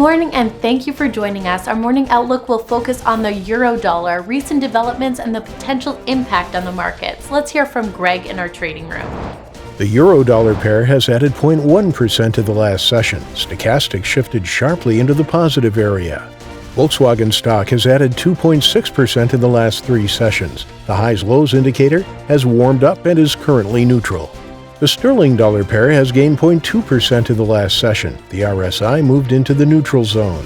morning and thank you for joining us. Our morning outlook will focus on the Eurodollar, recent developments, and the potential impact on the markets. Let's hear from Greg in our trading room. The Euro-dollar pair has added 0.1% to the last session. Stochastic shifted sharply into the positive area. Volkswagen stock has added 2.6% in the last 3 sessions. The highs-lows indicator has warmed up and is currently neutral. The sterling-dollar pair has gained 0.2% in the last session. The RSI moved into the neutral zone.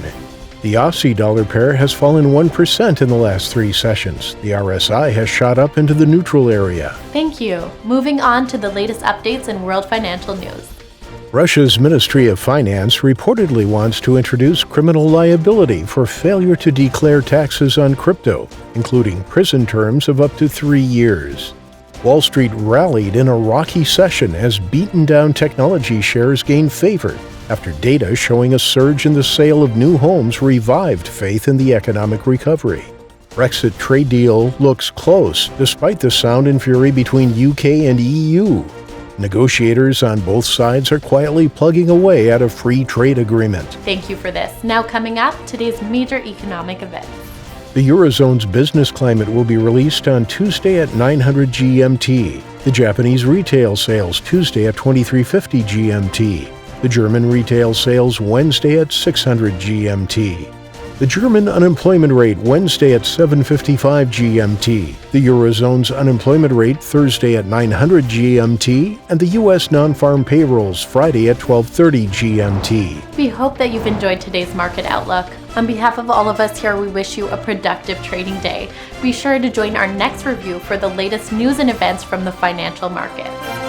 The Aussie-dollar pair has fallen 1% in the last 3 sessions. The RSI has shot up into the neutral area. Thank you. Moving on to the latest updates in world financial news. Russia's Ministry of Finance reportedly wants to introduce criminal liability for failure to declare taxes on crypto, including prison terms of up to 3 years. Wall Street rallied in a rocky session as beaten-down technology shares gained favor after data showing a surge in the sale of new homes revived faith in the economic recovery. Brexit trade deal looks close despite the sound and fury between UK and EU. Negotiators on both sides are quietly plugging away at a free trade agreement. Thank you for this. Now coming up, today's major economic events. The Eurozone's business climate will be released on Tuesday at 900 GMT. The Japanese retail sales Tuesday at 2350 GMT. The German retail sales Wednesday at 600 GMT. The German unemployment rate Wednesday at 7:55 GMT, the Eurozone's unemployment rate Thursday at 900 GMT, and the U.S. non-farm payrolls Friday at 12:30 GMT. We hope that you've enjoyed today's market outlook. On behalf of all of us here, we wish you a productive trading day. Be sure to join our next review for the latest news and events from the financial markets.